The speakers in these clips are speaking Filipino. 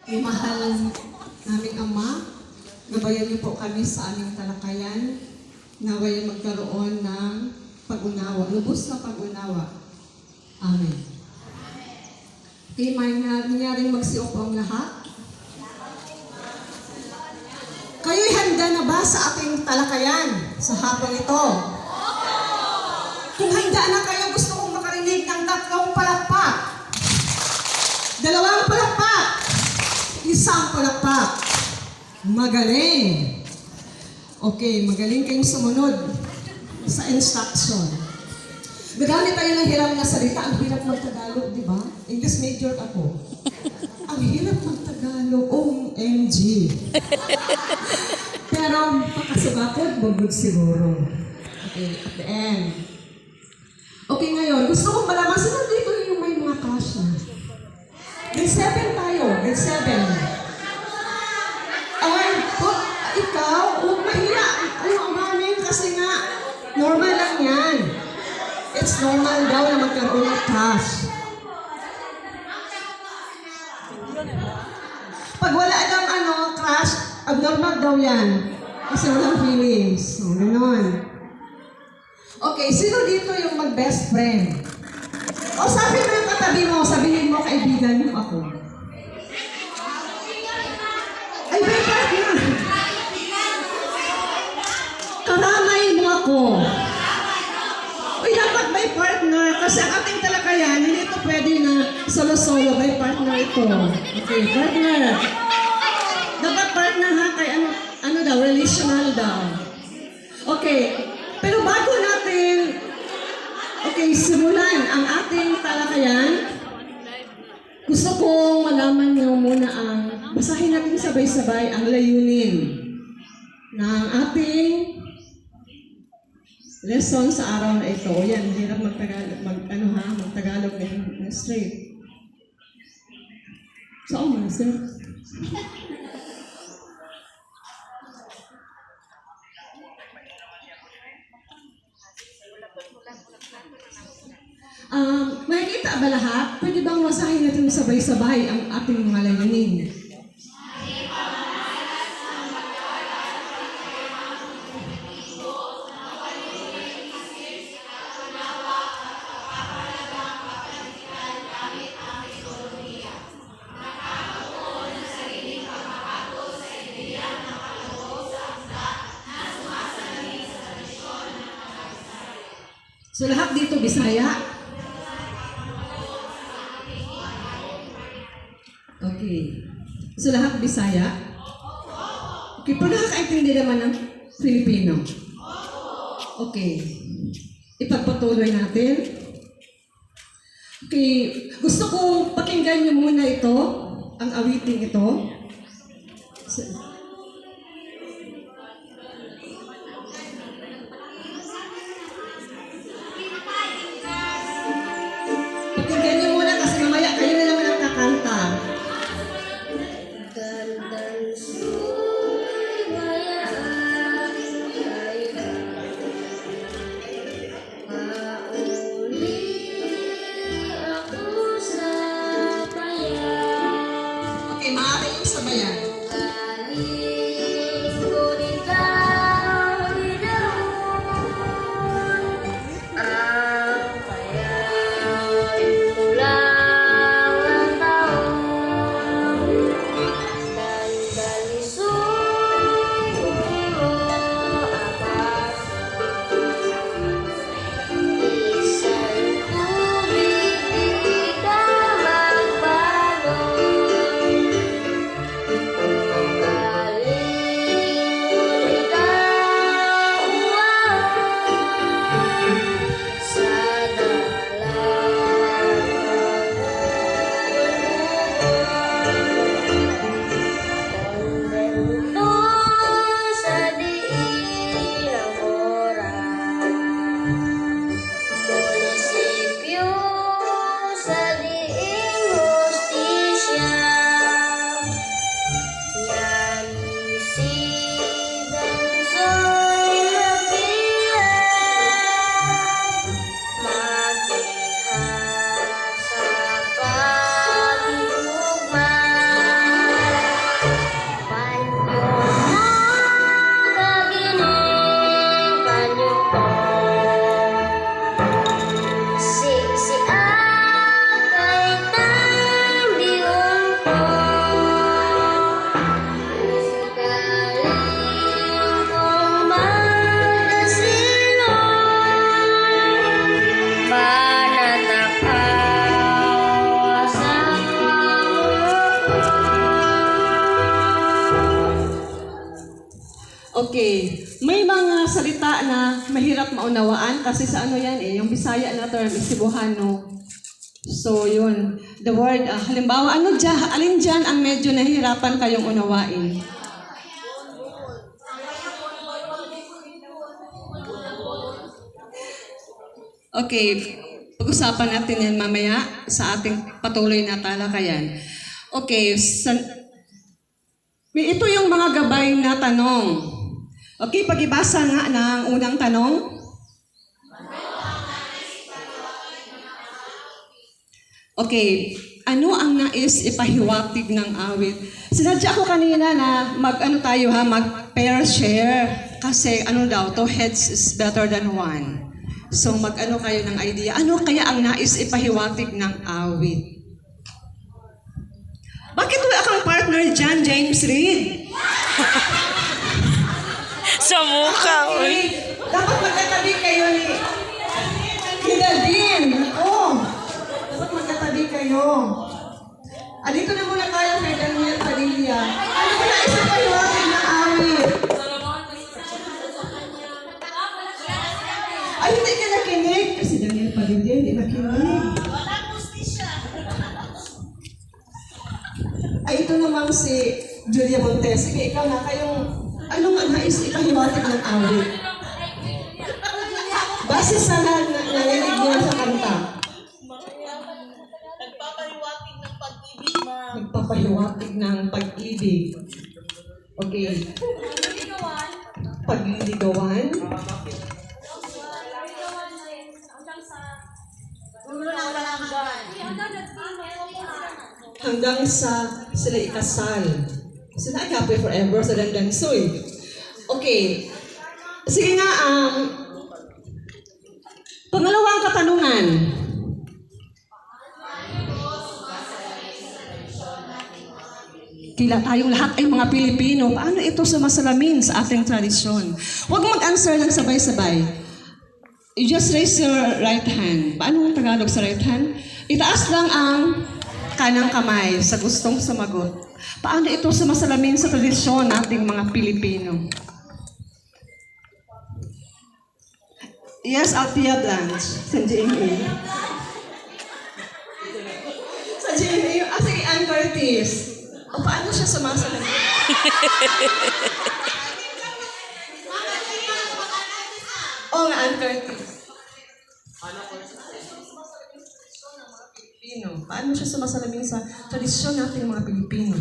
Mahal naming Ama, gabayan niyo po kami sa aming talakayan. Naway magkaroon ng pag-unawa, lubos na pag-unawa. Amen. Okay, may nangyaring magsiupo ang lahat. Kayo'y handa na ba sa ating talakayan sa hapon ito? Kung handa na kayo, gusto kong makarinig ng 3 palakpak. 2 palakpak. 1 palakpak. Magaling. Okay, magaling kayong sumunod sa instruction. Nagamit tayo ng hirap na salita. Ang hirap ng Tagalog, di ba? English major ako. Ang hirap ng Tagalog. OMG. Pero pakasugakod, bugod siguro. Okay, at the end. Okay, ngayon, gusto kong malaman, sino dito yung may mga crush na? Grade 7 tayo, grade 7. Ay, ikaw, huwag mahiya. Umamin kasi nga, normal lang yan. It's normal daw na magkaroon ng crush. Pag wala lang crush, abnormal daw yan. Kasi walang feelings. So, ganon. Okay, sino dito yung mag-best friend? O sabi mo yung katabi mo, sabihin mo, kaibigan mo ako. Ay, may partner. Karamay mo ako. Uy, dapat may partner. Kasi ang ating talakayan, hindi ito pwede na solo-solo. May partner ito. Okay, partner. Dapat partner ha, kay ano daw, relational daw. Okay, pero bago natin, simulan ang ating talakayan, gusto kong malaman niyo muna basahin natin sabay-sabay ang layunin ng ating lesson sa araw na ito. Yan, hirap magtagalog na straight. Saan mo, sir? Makikita ba lahat? Pwede bang masahin natin sabay-sabay ang ating mga layunin? So lahat dito Bisaya? Okay. So lahat Bisaya? Okay, pero nakakaintindi naman ng Filipino? Okay. Ipagpatuloy natin. Okay. Gusto kong pakinggan niyo muna ito, ang awiting ito. Pakinggan niyo muna kasi mamaya kayo na naman ang kakanta. Okay, maaari yung sabayan. Bye. Okay, may mga salita na mahirap maunawaan kasi sa ano yan yung Bisaya na term is Cebuano. So yun, the word, halimbawa, alin dyan ang medyo nahihirapan kayong unawain? Okay, pag-usapan natin yan mamaya sa ating patuloy na talakayan. Okay, ito yung mga gabay na tanong. Okay, pag-ibasa nga ng unang tanong. Okay, ano ang nais ipahiwatig ng awit? Sinadya ko kanina na mag-pair share. Kasi two heads is better than one. So kayo ng idea. Ano kaya ang nais ipahiwatig ng awit? Bakit wala kang partner dyan, James Reid? Sa mukha, uy. Dapat magkatabi kayo ni Nadine. Oo. Dapat magkatabi kayo. Dito na muna tayo kay Daniel Padilla. Ano ko na isa kayo ng awit? Ay, hindi ka nakinig. Kasi Daniel Padilla, hindi nakinig. Ay, ito namang si Julia Montes. Sige, ikaw na kayong ano nga nais ipahiwatig ng awit? Base sa narinig niyo sa kanta. Nagpapahiwatig ng pag-ibig, ma'am. Nagpapahiwatig ng pag-ibig. Okay. Pagliligawan. Hanggang sa sila ikasal. Sila ay happy forever sa dandansoy. Okay. Sige nga, pangalawang katanungan. Kila tayong lahat ay mga Pilipino. Paano ito sumasalamin sa ating tradisyon? Huwag mag-answer lang sabay-sabay. You just raise your right hand. Paano ang Tagalog sa right hand? Itaas lang ang kanang kamay sa gustong sumagot. Paano ito sumasalamin sa tradisyon nating mga Pilipino? Yes, Althea Blanche, sa GMA. Sa GMA, sige, Ann Curtis. O, paano siya sumasalamin? Oo nga, Ann Curtis. Paano siya sumasalamin sa tradisyon nating mga Pilipino?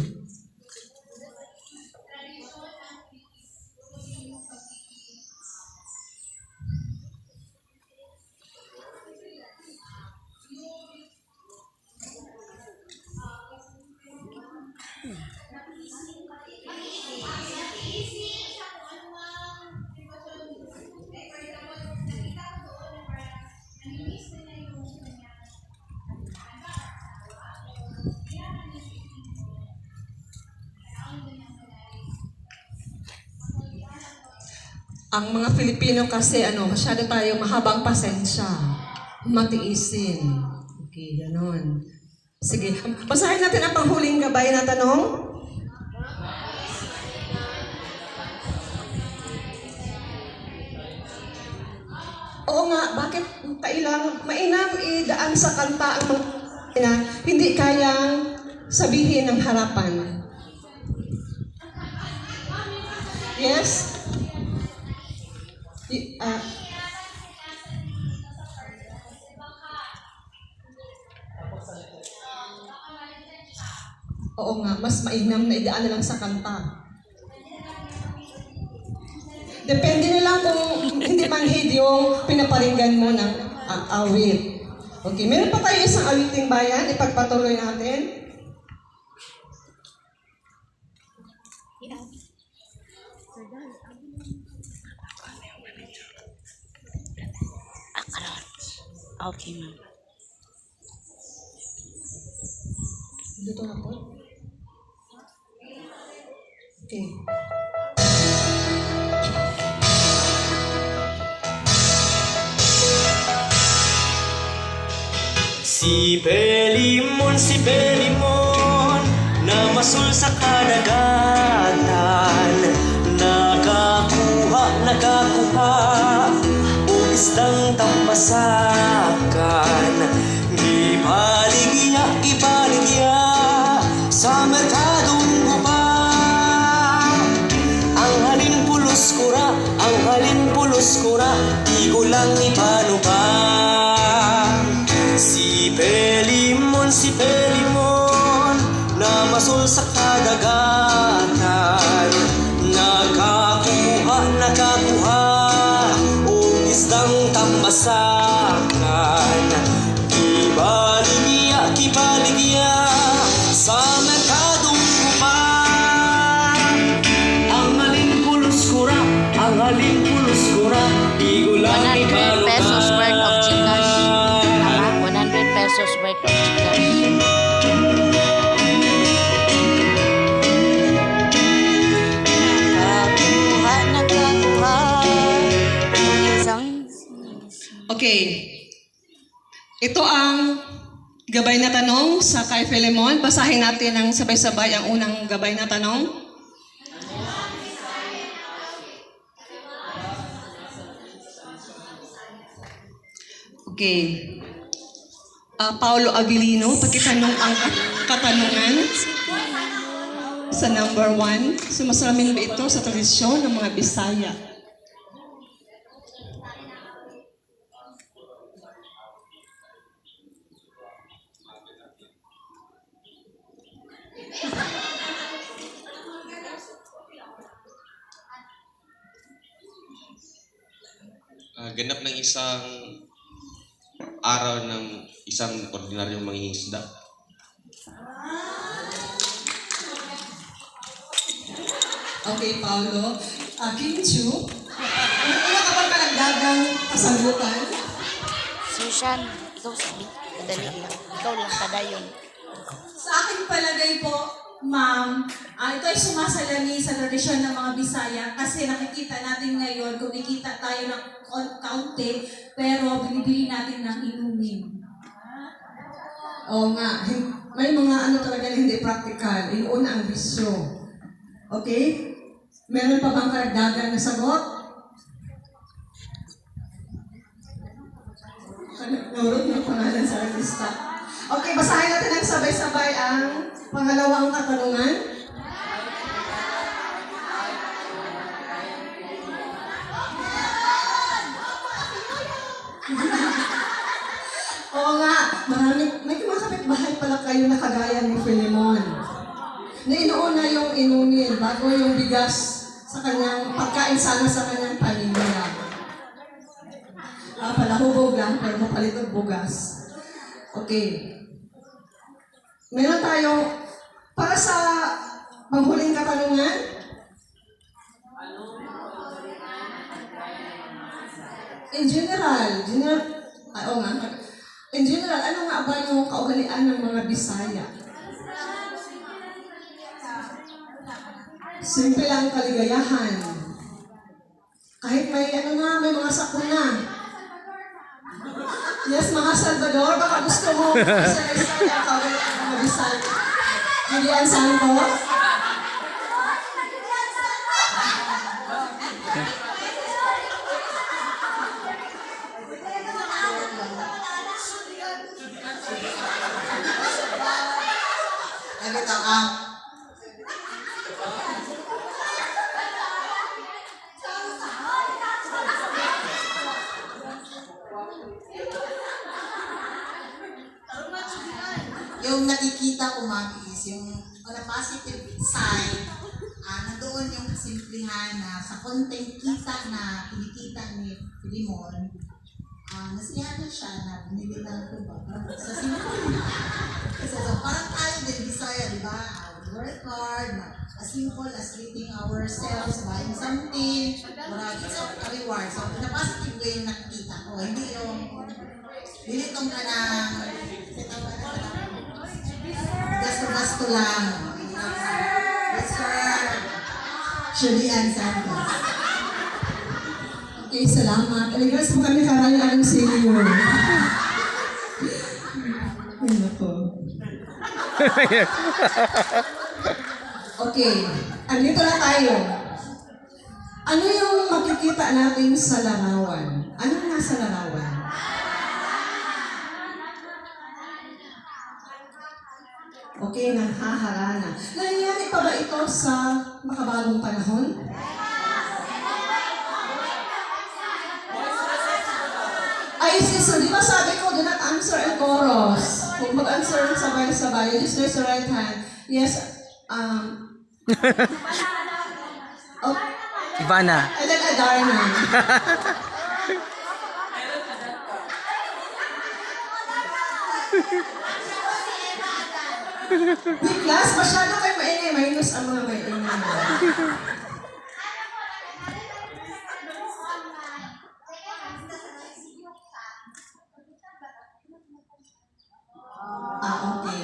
Ang mga Filipino kasi, masyado tayo mahabang pasensya. Matiisin. Okay, ganon. Sige, basahin natin ang panghuling gabay na tanong. Oo nga, bakit mainam idaan sa kanta ang mga na hindi kayang sabihin ng harapan? Yes? Oo nga, mas mainam na idaan na lang sa kanta. Depende na lang kung hindi manhid yung pinaparinggan mo ng awit. Okay, meron pa tayo isang awiting bayan, ipagpatuloy natin. Okay, ma'am. Dito na po. Okay. Si Belimon, na masul sa kadagatan, nakakuha isdang tampasakan. Ibaligya sa merkadong guba. Ang halin pulos kura, di ko lang ipanuba. Si Pelimon, na masul sa kadagatan. Nakakuha, o isdang tambasakan. Kibaligya, sa merkadong guba. Ang halin pulos kura, di ko lang 100 pesos worth of Gcash. Tama? 100 pesos worth of Gcash. Nakakuha. Isang Okay. Ito ang gabay na tanong sa kay Filemon. Basahin natin ang sabay-sabay ang unang gabay na tanong. Okay. Paulo Avilino, pakitanong ang katanungan sa number 1. Sumasalamin ba ito sa tradisyon ng mga Bisaya? Ganap ng isang araw ng isang ordinaryong mangingisda. Okay, Paulo. King Chu, wala ka bang kalagdagang kasagutan? Susan, ikaw sabi. Kadali lang. Ikaw lang padayon. Sa aking palagay po, ma'am, ito ay sumasalamin sa tradisyon ng mga Bisaya kasi nakikita natin ngayon, kumikita tayo ng kaunti, pero binibili natin ng inumin. Oo nga, may mga ano talaga na hindi practical. Inuuna ang bisyo. Okay? Meron pa bang karagdagan na sagot? Nurot ng pangalan sa lista. Okay, basahin natin ang sabay-sabay ang pangalawang katanungan. Oo nga, may mga kapitbahay pala kayo na kagaya ni Filemon. Na inuuna yung inumin bago yung bigas sa kanyang pagkain sana sa kanyang pamilya. Palahubog lang, pero mapalit ang bugas. Okay. Meron tayong, para sa panghuling katanungan, in general, ano nga ba yung kaugalian ng mga Bisaya? Simple lang kaligayahan. Kahit may may mga sakuna. Yes, mga Salvador, baka gusto mo isa-isa ang kaugalian ng mga Bisaya. Julian Santos? Yung nakikita ko, ma'am, is yung on a positive side, nandoon yung kasimplihan na sa konting kita na kinikita ni Filemon, nasiyahan na siya na bumili ng tuba. Sa simple. Kasi parang tayo din, Bisaya, di ba? Work hard, as simple as treating ourselves, buying something, it's a reward. So, in a positive way yung nakikita ko. Hindi yung binitong ka ng gasto-gasto lang. That's for Julian Santos. Okay, salamat. Aligas mo kami karayaan ng senior. Ay, nako. Okay, andito na tayo. Ano yung makikita natin sa larawan? Anong nasa larawan? Okay, nanghaharana. Nangyayari pa ba ito sa makabagong panahon? Ay, sister, di ba sabi ko, do not answer in chorus. Kung mag-answer ng sabay-sabay, just raise your right hand. Yes, oh, Ivana. and then Adarna. Di class, masyado kayo maingay. Minus ang mga maingay. Okay.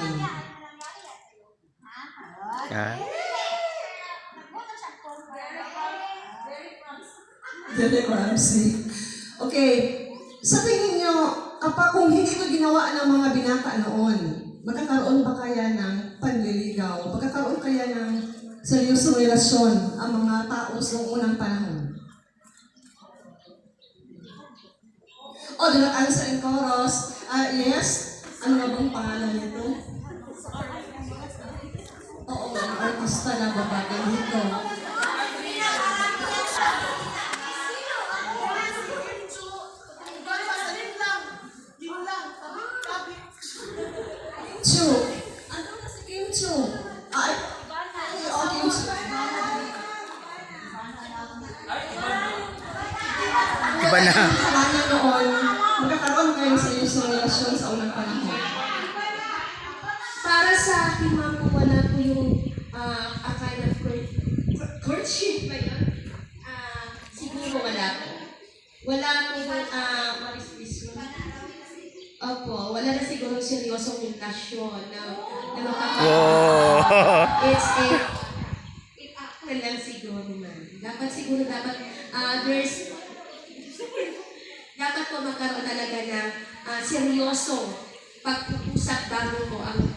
Ah. Derek Ramsey. Okay. Sa tingin nyo, kapag kung hindi ito ginawa ng mga binata noon, magkakaroon ba kaya ng panliligaw? Magkakaroon kaya ng seryosong relasyon ang mga tao noong unang panahon? Oh, do not answer in chorus. Yes. Ano nga bang pangalan nito? Oo, ang artista na babae dito. Chu. Ano na si Kim Chu? Ay, Kim Chu. Iba na. Kanya noon, magkakaroon kayo sa iyong relasyon sa unang panahon. Para sa akin, ma'am, kung wala po yung kind of courtship ba yun? Siguro wala po. Wala po maris-ris mo. Opo, wala na siguro seryosong relasyon na makakagawa. It's a lang siguro, ma'am. Dapat dapat po magkaroon talaga ng seryosong pag-usap bago mo ang